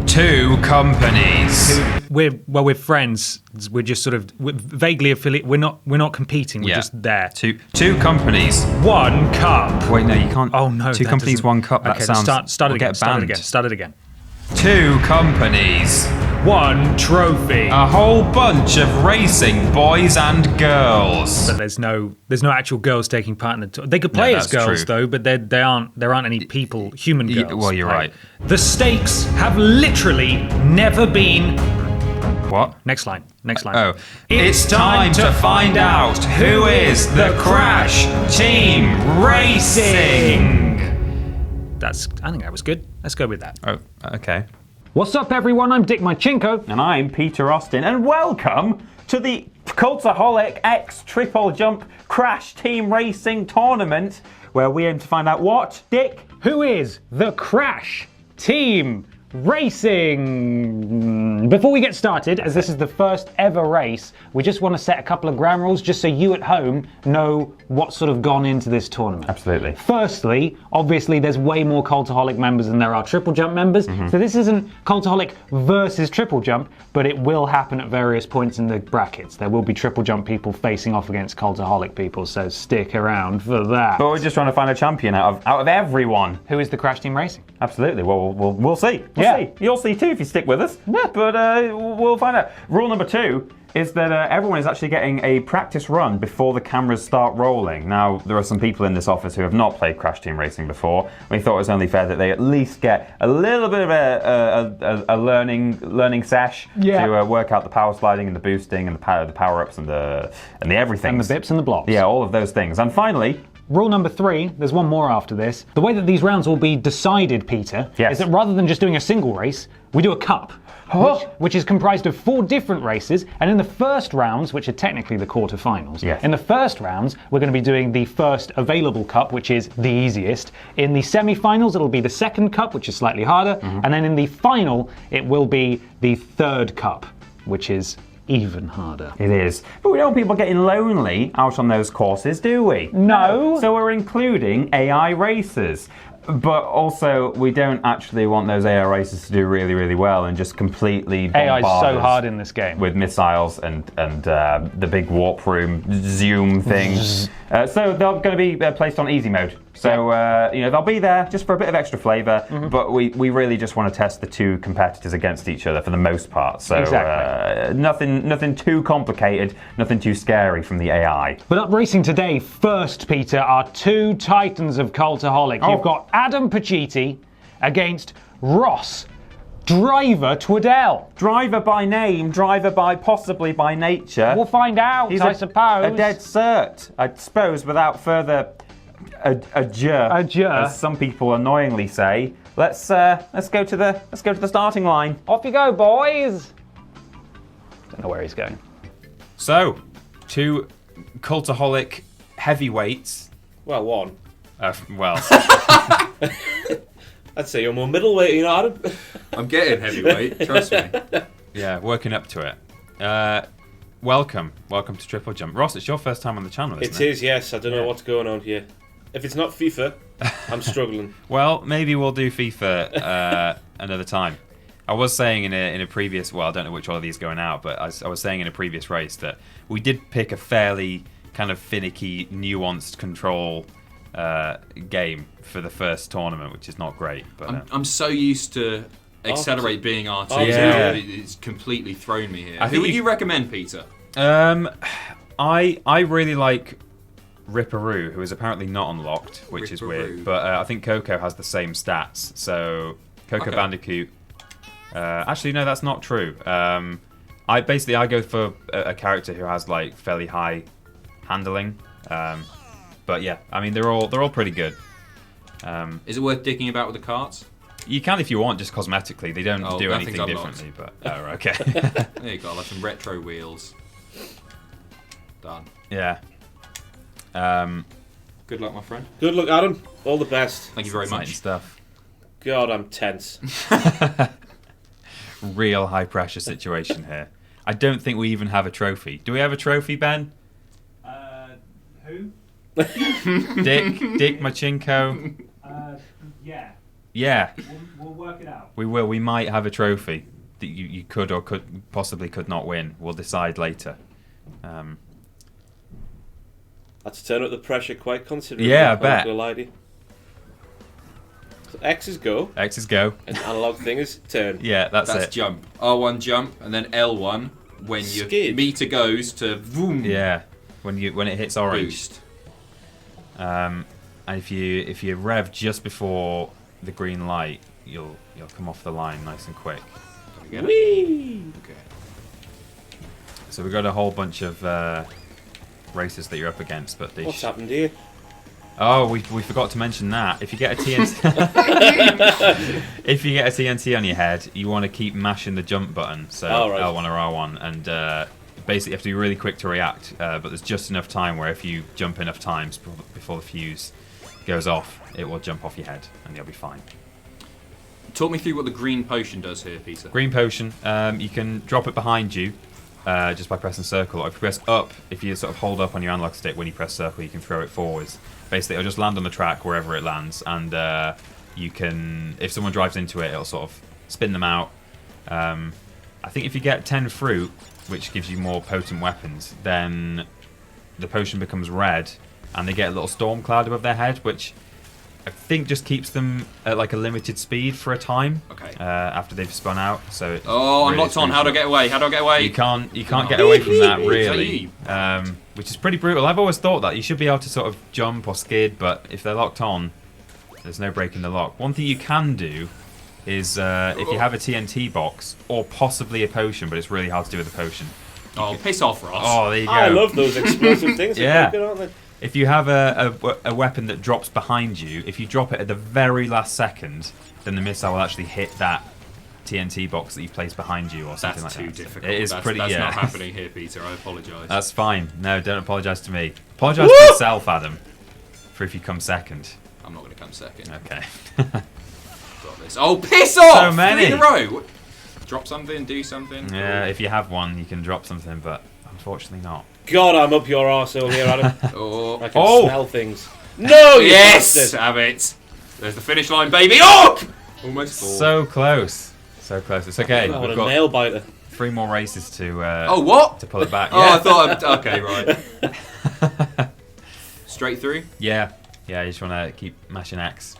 Two companies. We're friends. We're just we're vaguely affiliated. We're not competing. We're just there. Two companies. One cup. Wait, no, you can't. Oh no. Two companies, one cup. That okay, sounds. Start it again. Get banned. Start it again. Two companies. One trophy. A whole bunch of racing boys and girls. But there's no actual girls taking part in the tour. They could play as girls though, but there aren't any people, human girls. Well, you're right. The stakes have literally never been. What? Next line. Oh. It's time to find out who is the Crash Team Racing. I think that was good. Let's go with that. Oh, okay. What's up, everyone? I'm Dick Marchenko. And I'm Peter Austin, and welcome to the Cultaholic X TripleJump Crash Team Racing Tournament, where we aim to find out what, Dick? Who is the Crash Team Racing? Before we get started, as this is the first ever race, we just want to set a couple of ground rules just so you at home know what's sort of gone into this tournament. Absolutely. Firstly, obviously there's way more Cultaholic members than there are TripleJump members, so this isn't Cultaholic versus TripleJump, but it will happen at various points in the brackets. There will be TripleJump people facing off against Cultaholic people, so stick around for that. But we're just trying to find a champion out of everyone. Who is the Crash Team Racing? Absolutely. Well, we'll see. We'll see. You'll see too if you stick with us. Yeah. But we'll find out. Rule number 2 is that everyone is actually getting a practice run before the cameras start rolling. Now, there are some people in this office who have not played Crash Team Racing before. We thought it was only fair that they at least get a little bit of a learning sesh to work out the power sliding and the boosting and the power-ups and the everything. And the bips and the blocks. Yeah, all of those things. And finally, rule number 3, there's one more after this. The way that these rounds will be decided, Peter, is that rather than just doing a single race, we do a cup. Which is comprised of 4 different races, and in the first rounds, which are technically the quarterfinals, in the first rounds, we're going to be doing the first available cup, which is the easiest. In the semi-finals, it'll be the second cup, which is slightly harder, and then in the final, it will be the third cup, which is even harder. It is. But we don't want people getting lonely out on those courses, do we? No. So we're including AI racers. But also, we don't actually want those AI racers to do really, really well and just completely AI is so hard in this game. With missiles and the big warp room zoom things. So they're going to be placed on easy mode. So they'll be there just for a bit of extra flavour. But we really just want to test the 2 competitors against each other for the most part. So nothing too complicated, nothing too scary from the AI. But up racing today, first, Peter, are 2 titans of Cultaholic. You've got Adam Pacitti against Ross Driver-Tweddell. Driver by name, driver by possibly by nature. We'll find out, I suppose. A dead cert, I suppose, without further ado, as some people annoyingly say. Let's go to the starting line. Off you go, boys. Don't know where he's going. So, 2 Cultaholic heavyweights. Well, one. Well. I'd say you're more middleweight, Adam. I'm getting heavyweight, trust me. Yeah, working up to it. Welcome to TripleJump. Ross, it's your first time on the channel, isn't it? It is, yes. I don't know what's going on here. If it's not FIFA, I'm struggling. Well, maybe we'll do FIFA another time. I was saying in a previous, well, I don't know which one of these is going out, but I was saying in a previous race that we did pick a fairly kind of finicky, nuanced control game for the first tournament, which is not great. But I'm so used to Accelerate being RT. It's completely thrown me here. Who would you recommend, Peter? I really like Ripperoo, who is apparently not unlocked, which is weird. But I think Coco has the same stats. So Coco Bandicoot. Actually, no, that's not true. I go for a character who has like fairly high handling. But yeah, I mean they're all pretty good. Is it worth digging about with the carts? You can if you want, just cosmetically. They don't do anything differently. But okay. There you go, like some retro wheels. Done. Yeah. Good luck, my friend. Good luck, Adam. All the best. Thank you very much. Stuff. God, I'm tense. Real high pressure situation here. I don't think we even have a trophy. Do we have a trophy, Ben? Who? Dick Machinko. Yeah. Yeah. We'll work it out. We will. We might have a trophy that you could or possibly could not win. We'll decide later. That's turned up the pressure quite considerably. Yeah, I bet. So X is go. X is go. And analog thing is turn. Yeah, that's it. Jump. R1 jump, and then L1 when your meter goes to boom. Yeah, when it hits orange. Boost. And if you rev just before the green light, you'll come off the line nice and quick. Whee! Okay. So we've got a whole bunch of races that you're up against, but what's happened here? Oh, we forgot to mention that. If you get a TNT, on your head, you want to keep mashing the jump button. So L1 or R1, and basically you have to be really quick to react. But there's just enough time where if you jump enough times before the fuse goes off, it will jump off your head, and you'll be fine. Talk me through what the green potion does here, Peter. Green potion, you can drop it behind you just by pressing circle. Or if you press up, if you sort of hold up on your analog stick when you press circle, you can throw it forwards. Basically, it'll just land on the track wherever it lands, and you can, if someone drives into it, it'll sort of spin them out. I think if you get 10 fruit, which gives you more potent weapons, then the potion becomes red, and they get a little storm cloud above their head, which I think just keeps them at like a limited speed for a time. Okay. After they've spun out. So I'm locked on. How do I get away? You can't get away from that really. Which is pretty brutal. I've always thought that you should be able to sort of jump or skid, but if they're locked on, there's no breaking the lock. One thing you can do is if you have a TNT box or possibly a potion, but it's really hard to do with a potion. Piss off, Ross. Oh, there you go. I love those explosive things. Yeah. Good, aren't they? If you have a weapon that drops behind you, if you drop it at the very last second, then the missile will actually hit that TNT box that you placed behind you or something like that. That's too difficult. It is that's not happening here, Peter. I apologise. That's fine. No, don't apologise to me. Apologise to yourself, Adam, for if you come second. I'm not going to come second. Okay. Got this. Oh, piss off! So many. 3 in a row. Drop something, do something. Yeah, if you have one, you can drop something, but unfortunately not. God, I'm up your arsehole here, Adam. I can Oh. smell things. No, you Yes! bastard! Have it. There's the finish line, baby. Oh! Almost 4. So close. So close. It's okay. Oh, what We've a got nail biter. 3 more races to what? to pull it back. Oh, Yeah. I thought... Okay, right. Straight through? Yeah, you just want to keep mashing X.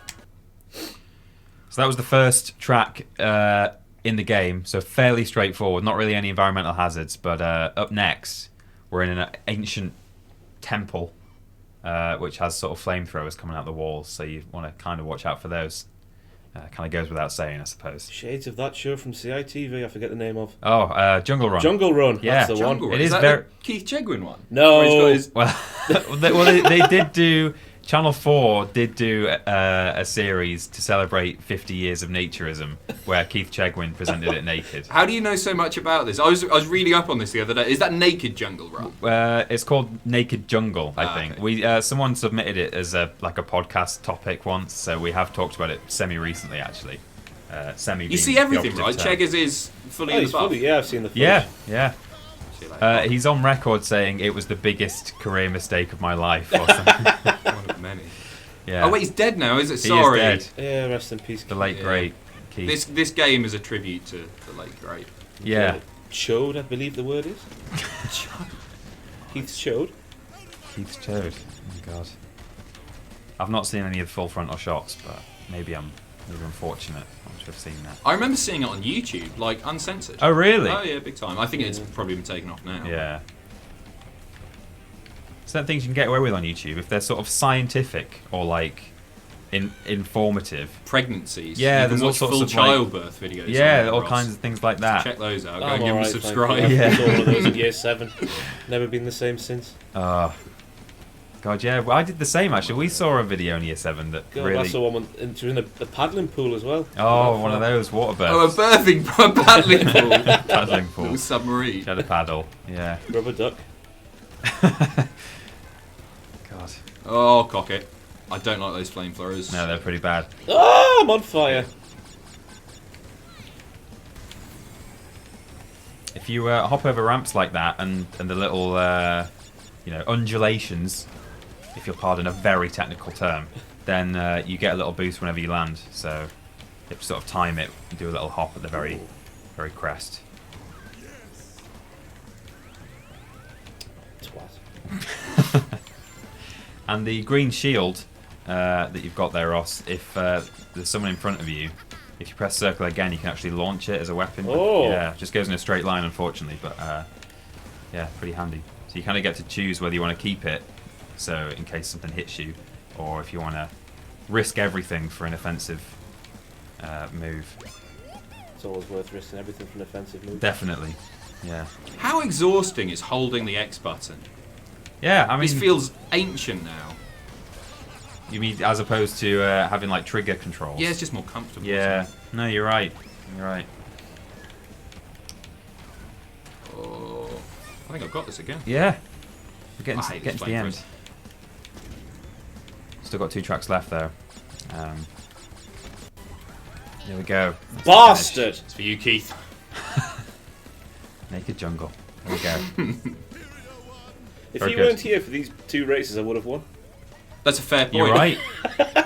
So that was the first track in the game, so fairly straightforward. Not really any environmental hazards, but up next, we're in an ancient temple, which has sort of flamethrowers coming out the walls, so you want to kind of watch out for those. Kind of goes without saying, I suppose. Shades of that show from CITV, I forget the name of. Oh, Jungle Run. Jungle Run, Yeah. that's the Jungle one. Run. It Is is that very- the Keith Chegwin one? No. Where he's got his... Well, they did do... Channel 4 did do a series to celebrate 50 years of naturism, where Keith Chegwin presented it naked. How do you know so much about this? I was reading up on this the other day. Is that Naked Jungle Run? It's called Naked Jungle, I think. Okay. We someone submitted it as a podcast topic once, so we have talked about it semi-recently, actually. You see everything, right? Cheggers is fully in the he's buff. fully, yeah, I've seen the footage. Yeah. See you later. He's on record saying it was the biggest career mistake of my life, or something. One of many. Yeah. Oh wait, he's dead now, is it? He Sorry. is dead. Yeah, rest in peace. The late, great Keith. This game is a tribute to the late great. Yeah. Chode, I believe the word is. Keith's Chode. Keith's Toad. Oh my god. I've not seen any of the full frontal shots, but maybe I'm fortunate to have seen that. I remember seeing it on YouTube, like uncensored. Oh really? Oh yeah, big time. I think it's probably been taken off now. Yeah. Certain things you can get away with on YouTube if they're sort of scientific or like informative. Pregnancies. Yeah, you can there's all watch sorts full of childbirth videos. Yeah, on all Ross. kinds of things like that. Check those out. Go I'm and give them a alright, subscribe. thank you. Yeah. I saw one of those in year 7. Never been the same since. God, yeah. Well, I did the same actually. We saw a video in year 7 that God, really. I saw one during a paddling pool as well. Oh, one of those water birds. Oh, a birthing paddling pool. Paddling pool. Little submarine. She had a paddle. Yeah. Rubber duck. God. Oh, cock it. I don't like those flamethrowers. No, they're pretty bad. Oh, I'm on fire. If you hop over ramps like that and the little undulations if you'll pardon a very technical term, then you get a little boost whenever you land. So you have to sort of time it and do a little hop at the very crest. Twat. And the green shield that you've got there, Ross, if there's someone in front of you, if you press circle again, you can actually launch it as a weapon. Oh. Yeah, just goes in a straight line, unfortunately, but yeah, pretty handy. So you kind of get to choose whether you want to keep it, so in case something hits you, or if you want to risk everything for an offensive move. It's always worth risking everything for an offensive move. Definitely, yeah. How exhausting is holding the X button? Yeah, I mean... This feels ancient now. You mean as opposed to having like trigger controls? Yeah, it's just more comfortable. Yeah, no, you're right. You're right. Oh, I think I've got this again. Yeah. We're getting I hate to this the end. flavor. Still got 2 tracks left though. There we go. That's the Bastard! It's for you, Keith. finish. Naked Jungle. There we go. If Very you good. weren't here for these 2 races, I would have won. That's a fair point. You're right.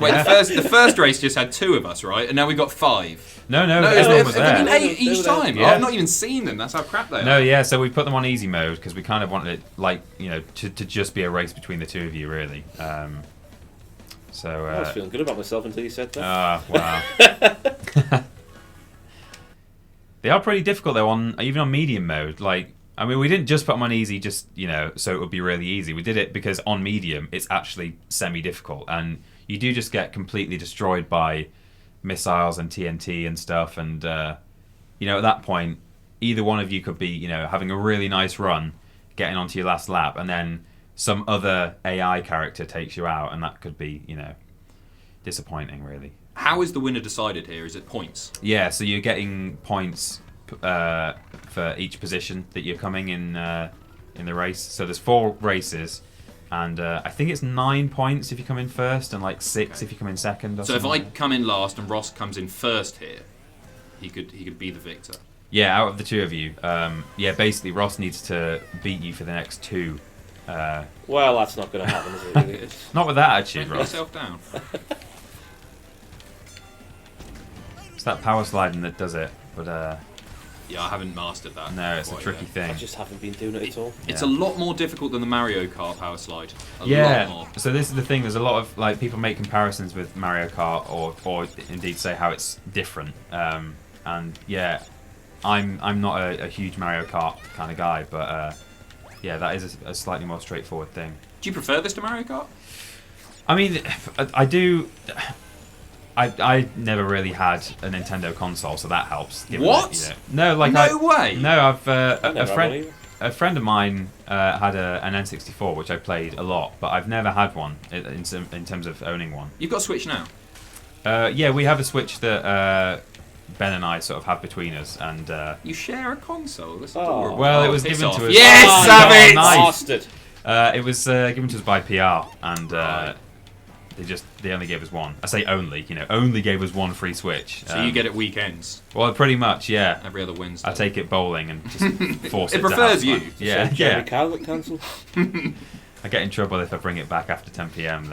Wait, the first race just had 2 of us, right? And now we've got 5. No, No, everyone was have there. been 8 each time. Yeah. I've not even seen them. That's how crap they are. No, yeah, so we put them on easy mode because we kind of wanted it, like, you know, to just be a race between the 2 of you, really. So. I was feeling good about myself until you said that. Ah, wow. They are pretty difficult though, even on medium mode. Like, I mean, we didn't just put them on easy, just so it would be really easy. We did it because on medium, it's actually semi-difficult, and you do just get completely destroyed by missiles and TNT and stuff. And at that point, either one of you could be, having a really nice run, getting onto your last lap, and then some other AI character takes you out, and that could be, disappointing, really. How is the winner decided here? Is it points? Yeah, so you're getting points for each position that you're coming in the race. So there's 4 races, and I think it's 9 points if you come in first, and like 6 if you come in second. Or So if something. I come in last and Ross comes in first here, he could be the victor. Yeah, out of the 2 of you, basically Ross needs to beat you for the next 2. Well, that's not going to happen, is it? Really? It's- Not with that attitude, Put Ross. yourself down. It's that power sliding that does it, but Yeah, I haven't mastered that. no, it's a quite tricky yet. thing. I just haven't been doing it at all. It's Yeah. a lot more difficult than the Mario Kart power slide. A lot Yeah, more. so this is the thing. There's a lot of like people make comparisons with Mario Kart, or indeed say how it's different. And yeah, I'm not a huge Mario Kart kind of guy, but yeah, that is a slightly more straightforward thing. Do you prefer this to Mario Kart? I mean, I do. I never really had a Nintendo console, so that helps. given What? that, no, like No way! No, I've I never had one either. a friend of mine had an N64, which I played a lot, but I've never had one in terms of owning one. You've got a Switch now. Yeah, we have a Switch that Ben and I sort of have between us, and You share a console. That's Oh. adorable. well, it was piss given off. to us. Yes, Oh, savage! nice. Bastard! It was given to us by PR, and Right. they only gave us one. I say only, only gave us one free Switch. So you get it weekends, Well, pretty much, yeah. every other Wednesday. I take it bowling and just force It it. to prefers have you. fun. Yeah, Jerry yeah. Calvert cancel. I get in trouble if I bring it back after 10 p.m.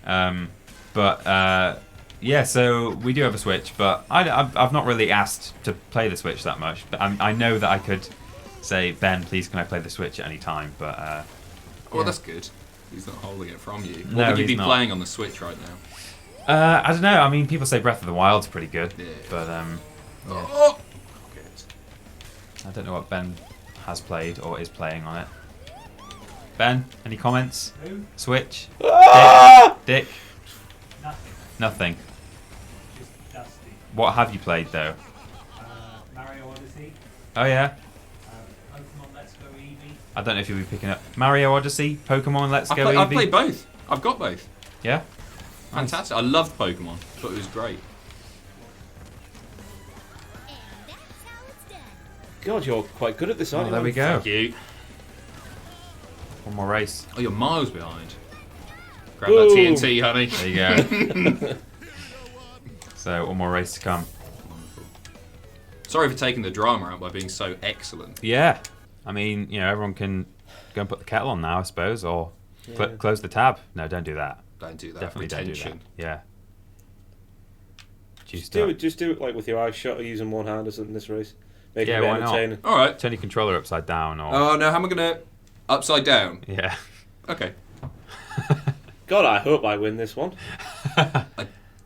there. Yeah, so we do have a Switch, but I've not really asked to play the Switch that much. But I know that I could say, Ben, please can I play the Switch at any time? But Well, yeah. that's good. He's not holding it from you. No, What would you he's be not. playing on the Switch right now? I don't know. I mean, people say Breath of the Wild's pretty good, Yeah. but Oh! Good. I don't know what Ben has played or is playing on it. Ben, any comments? Switch? Dick? Nothing. Just dusty. What have you played though? Mario Odyssey, Oh yeah. Pokemon Let's Go Eevee. I don't know if you'll be picking up Mario Odyssey, Pokemon Let's Go I've Eevee. played both. I've got both. Yeah. Nice. Fantastic. I loved Pokemon. Thought it was great. God, you're quite good at this, aren't Oh, you? there we man? go. Thank you. One more race. Oh, you're miles behind. Grab Boom. that TNT, honey. There you go. So one more race to come. Sorry for taking the drama out by being so excellent. Yeah. I mean, everyone can go and put the kettle on now, I suppose, or Yeah. Close the tab. No, don't do that. Don't do that. Definitely Retention. don't do that. Yeah. Just do it like with your eyes shut or using one hand or something in this race. Make Yeah, it why not? entertaining. All right. Turn your controller upside down or... Oh, no, how am I going to... Upside down? Yeah. Okay. God, I hope I win this one.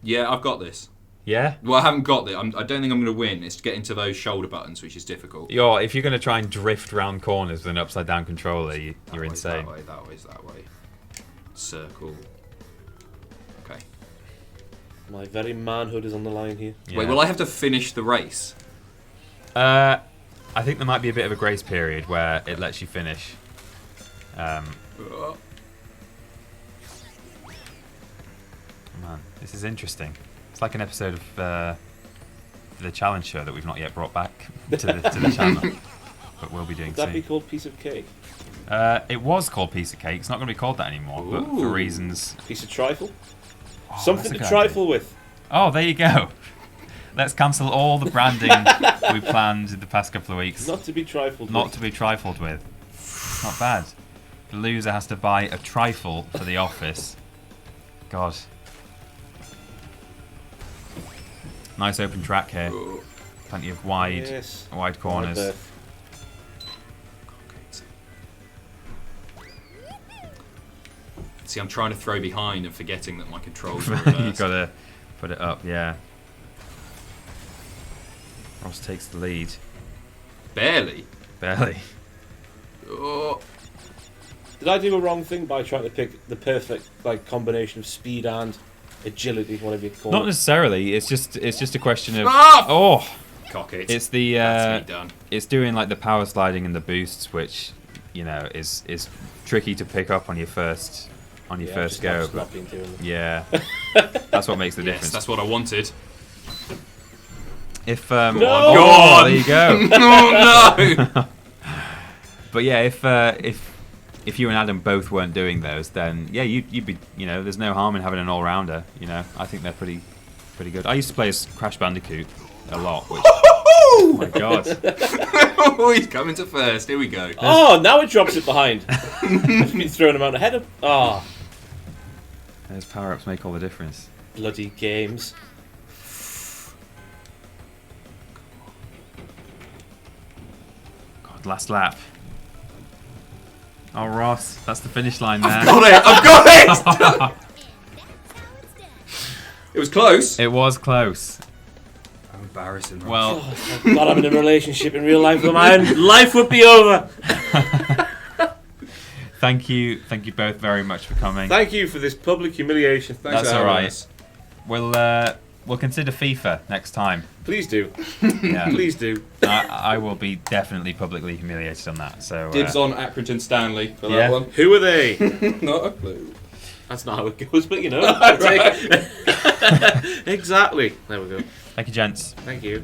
Yeah, I've got this. Yeah? Well, I haven't got this. I don't think I'm going to win. It's getting to those shoulder buttons, which is difficult. If you're going to try and drift round corners with an upside down controller, you're That insane. That way. Circle. Okay. My very manhood is on the line here. Yeah. Wait, will I have to finish the race? I think there might be a bit of a grace period where it lets you finish. Man, this is interesting. It's like an episode of the challenge show that we've not yet brought back to the channel, but we'll be doing soon. Would that be called Piece of Cake? It was called Piece of Cake. It's not going to be called that anymore, but for reasons... Piece of Trifle? Oh, Something to trifle with. Oh, there you go. Let's cancel all the branding we planned in the past couple of weeks. Not to be trifled Not with. to be trifled with. Not bad. The loser has to buy a trifle for the office. God. Nice open track here. Plenty of wide corners. See, I'm trying to throw behind and forgetting that my controls are reversed. You've got to put it up, yeah. Ross takes the lead. Barely. Oh. Did I do a wrong thing by trying to pick the perfect combination of speed and agility, whatever you call it? Not necessarily. It's just a question of Cock it. It's the That's me done. It's doing like the power sliding and the boosts, which is tricky to pick up on your first first go. But yeah, that's what makes the difference. Yes, that's what I wanted. If No! oh, there you go. Oh no! But yeah, if you and Adam both weren't doing those, then yeah, you'd be there's no harm in having an all-rounder. I think they're pretty good. I used to play as Crash Bandicoot a lot. Which, oh my god! Oh, he's coming to first. Here we go. Oh, now it drops it behind. I've been throwing him out ahead of. Ah, those power-ups make all the difference. bloody games. God, last lap. Oh, Ross, that's the finish line there. I've got it! It was close. It was close. How embarrassing. Ross. Well, Oh, God, I'm in a relationship in real life with mine. Life would be over. thank you both very much for coming. Thank you for this public humiliation. Thanks That's for all having right. us. We'll consider FIFA next time. Please do. Yeah. Please do. I will be definitely publicly humiliated on that. So Dibs on Accrington Stanley for Yeah. that one. Who are they? Not a clue. That's not how it goes, but you know. Exactly. There we go. Thank you, gents. Thank you.